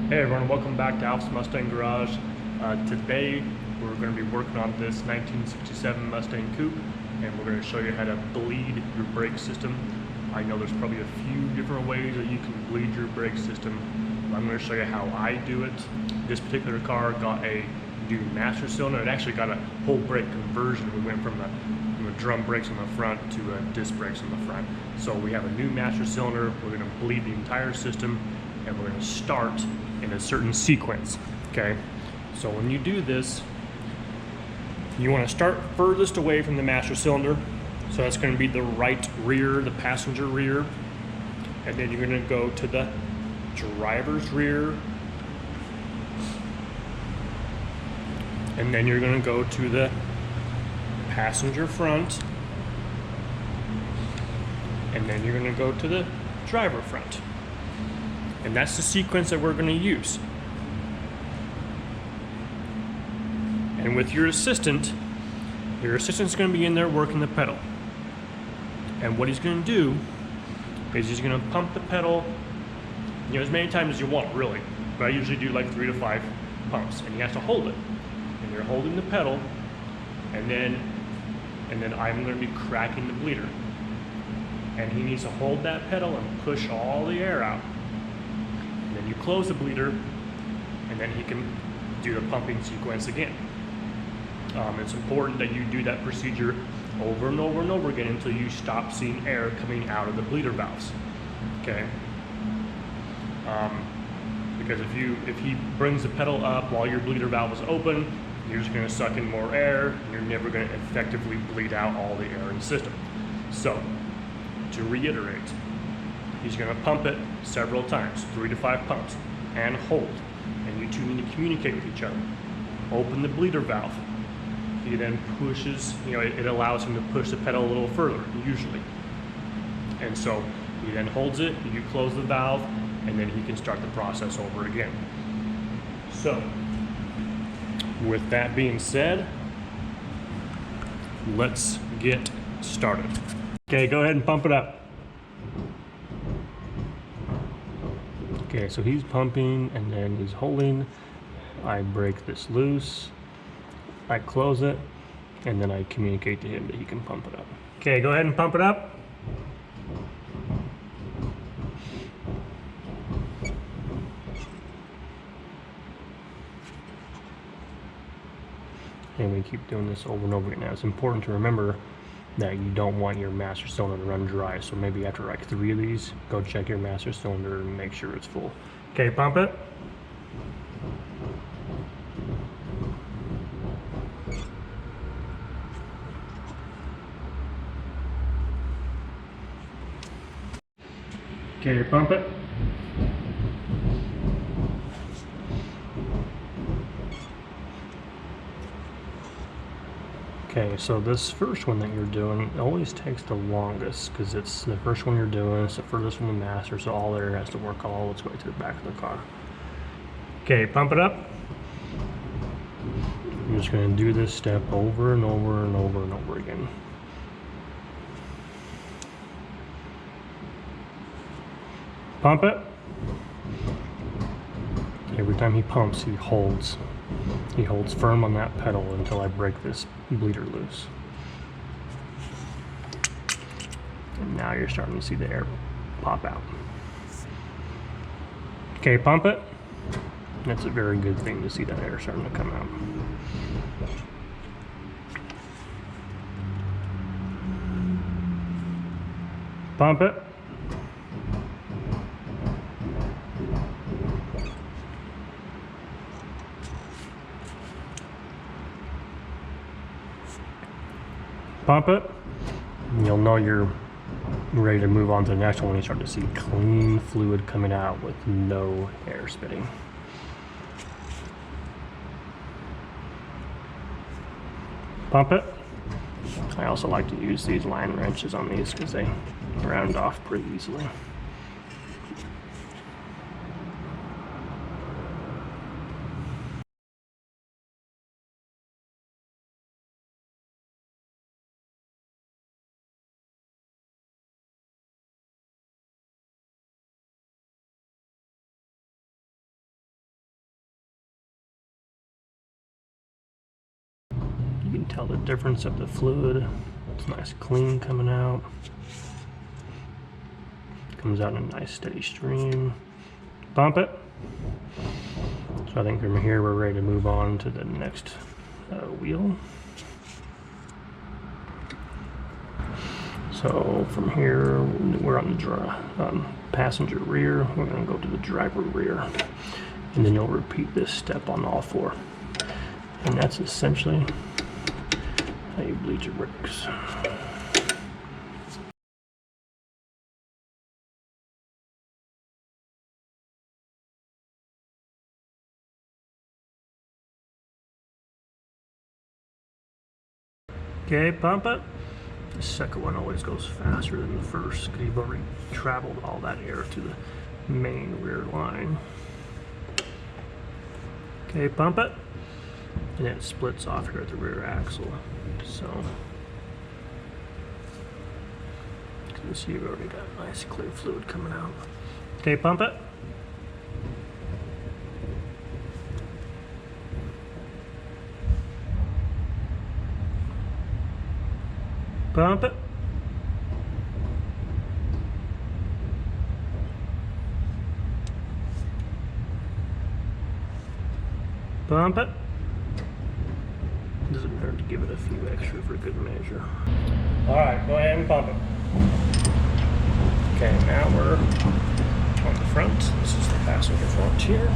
Hey everyone, welcome back to Alf's Mustang Garage. Today we're going to be working on this 1967 Mustang Coupe, and we're going to show you how to bleed your brake system. I know there's probably a few different ways that you can bleed your brake system. I'm going to show you how I do it. This particular car got a new master cylinder. It actually got a whole brake conversion. We went from the drum brakes on the front to disc brakes on the front. So we have a new master cylinder. We're going to bleed the entire system, and we're going to start in a certain sequence. Okay, so when you do this, you want to start furthest away from the master cylinder. So that's going to be the right rear, the passenger rear, and then you're going to go to the driver's rear, and then you're going to go to the passenger front, and then you're going to go to the driver front. And that's the sequence that we're going to use. And with your assistant's going to be in there working the pedal. And what he's going to do is he's going to pump the pedal, as many times as you want, really. But I usually do like 3 to 5 pumps, and he has to hold it. And you're holding the pedal, and then I'm going to be cracking the bleeder. And he needs to hold that pedal and push all the air out. And then you close the bleeder, and then he can do the pumping sequence again. It's important that you do that procedure over and over and over again until you stop seeing air coming out of the bleeder valves. Okay? Because if he brings the pedal up while your bleeder valve is open, you're just going to suck in more air, and you're never going to effectively bleed out all the air in the system. So, to reiterate, he's going to pump it several times, 3 to 5 pumps, and hold. And you two need to communicate with each other. Open the bleeder valve. He then pushes, it allows him to push the pedal a little further, usually. And so he then holds it, you close the valve, and then he can start the process over again. So, with that being said, let's get started. Okay, go ahead and pump it up. Okay, so he's pumping and then he's holding. I break this loose, I close it, and then I communicate to him that he can pump it up. Okay, go ahead and pump it up. And we keep doing this over and over again. Now, it's important to remember that you don't want your master cylinder to run dry. So maybe after like 3 of these, go check your master cylinder and make sure it's full. Okay, pump it. Okay, pump it. Okay, so this first one that you're doing always takes the longest because it's the first one you're doing, it's the furthest from the master, so all air has to work all its way to the back of the car. Okay, pump it up. You're just going to do this step over and over and over and over again. Pump it. Every time he pumps, he holds. He holds firm on that pedal until I break this bleeder loose. And now you're starting to see the air pop out. Okay, pump it. That's a very good thing to see that air starting to come out. Pump it. Pump it. And you'll know you're ready to move on to the next one when you start to see clean fluid coming out with no air spitting. Pump it. I also like to use these line wrenches on these because they round off pretty easily. tell the difference of the fluid. It's nice clean coming out. Comes out in a nice steady stream. Pump it. So I think from here we're ready to move on to the next wheel. So from here we're on the passenger rear. We're going to go to the driver rear, and then you'll repeat this step on all four. And that's essentially how you bleed your brakes. Okay, pump it. The second one always goes faster than the first because you've already traveled all that air to the main rear line. Okay, pump it. And it splits off here at the rear axle. So you can see you've already got nice clear fluid coming out. Okay, pump it. Pump it. Pump it. Doesn't hurt to give it a few extra for good measure. Alright, go ahead and pump it. Okay, now we're on the front. This is the passenger front here.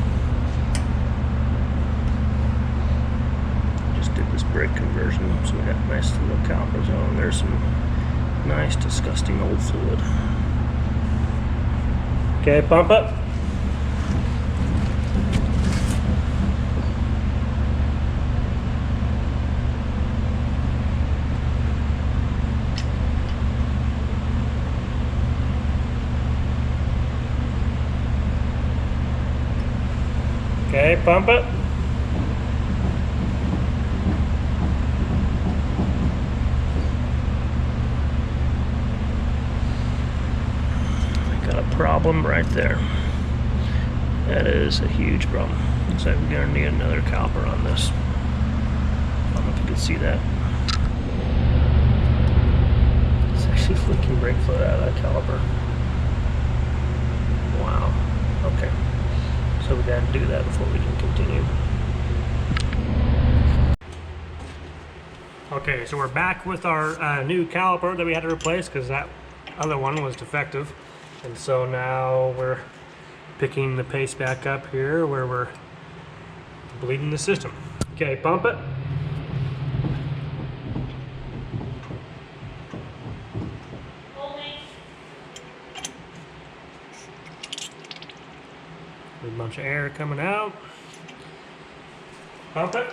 Just did this brake conversion, so we got nice little calipers on. There's some nice, disgusting old fluid. Okay, pump it. Okay, pump it. Got a problem right there. That is a huge problem. Looks like we're gonna need another caliper on this. I don't know if you can see that. It's actually flicking brake fluid out of that caliper. Wow. Okay. So we gotta do that before we can continue. Okay, so we're back with our new caliper that we had to replace because that other one was defective. And so now we're picking the pace back up here where we're bleeding the system. Okay, pump it. A bunch of air coming out. Pump it.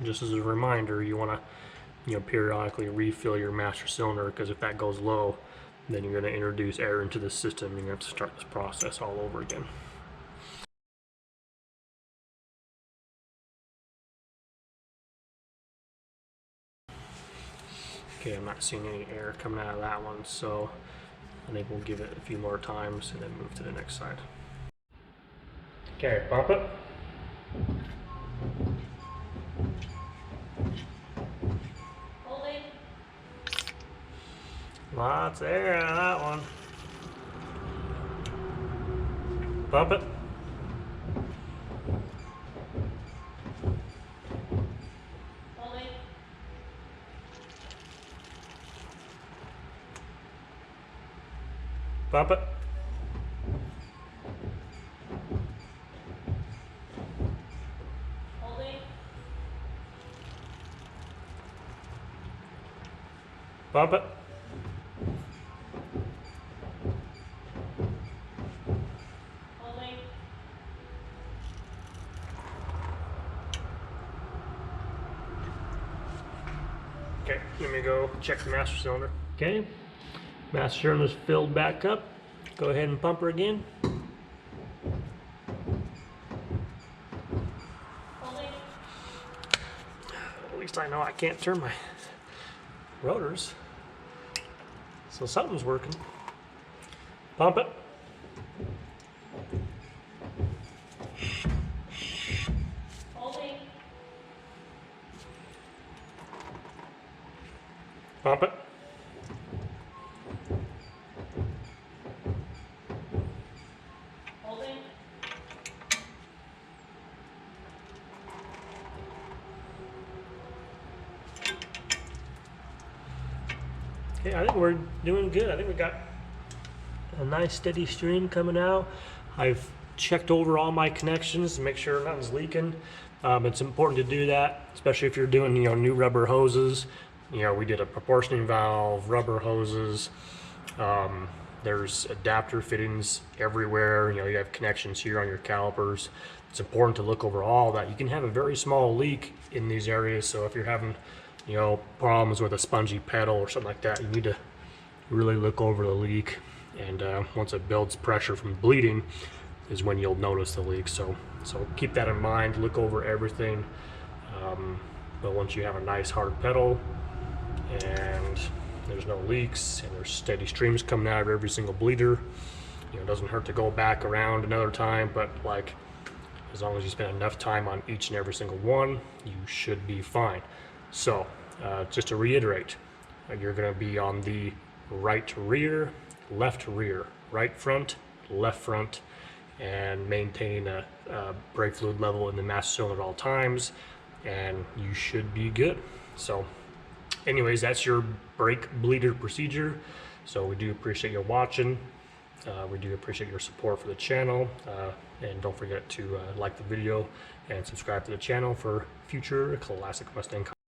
Just as a reminder, you want to, periodically refill your master cylinder, because if that goes low, then you're going to introduce air into the system. You're going to have to start this process all over again. Okay, I'm not seeing any air coming out of that one, so I think we'll give it a few more times and then move to the next side. Okay, pump it. Holding. Lots of air out of that one. Pump it. Holding. Pump it. Holding. Pump it. Holding. Okay, let me go check the master cylinder. Okay, master cylinder's filled back up. Go ahead and pump her again. Holding. At least I know I can't turn my rotors. So something's working. Pump it. Holding. Pump it. Holding. Okay, I think we're doing good. I think we got a nice steady stream coming out. I've checked over all my connections to make sure nothing's leaking. It's important to do that, especially if you're doing, new rubber hoses. We did a proportioning valve, rubber hoses. There's adapter fittings everywhere. You have connections here on your calipers. It's important to look over all that. You can have a very small leak in these areas, so if you're having, problems with a spongy pedal or something like that, you need to really look over the leak. And once it builds pressure from bleeding is when you'll notice the leak. So keep that in mind, look over everything. But once you have a nice hard pedal and there's no leaks and there's steady streams coming out of every single bleeder, it doesn't hurt to go back around another time, but as long as you spend enough time on each and every single one, you should be fine. So just to reiterate, you're going to be on the right rear, left rear, right front, left front, and maintain a brake fluid level in the master cylinder at all times, and you should be good. So anyways, that's your brake bleeder procedure. So we do appreciate you watching. We do appreciate your support for the channel, and don't forget to like the video and subscribe to the channel for future classic Mustang content.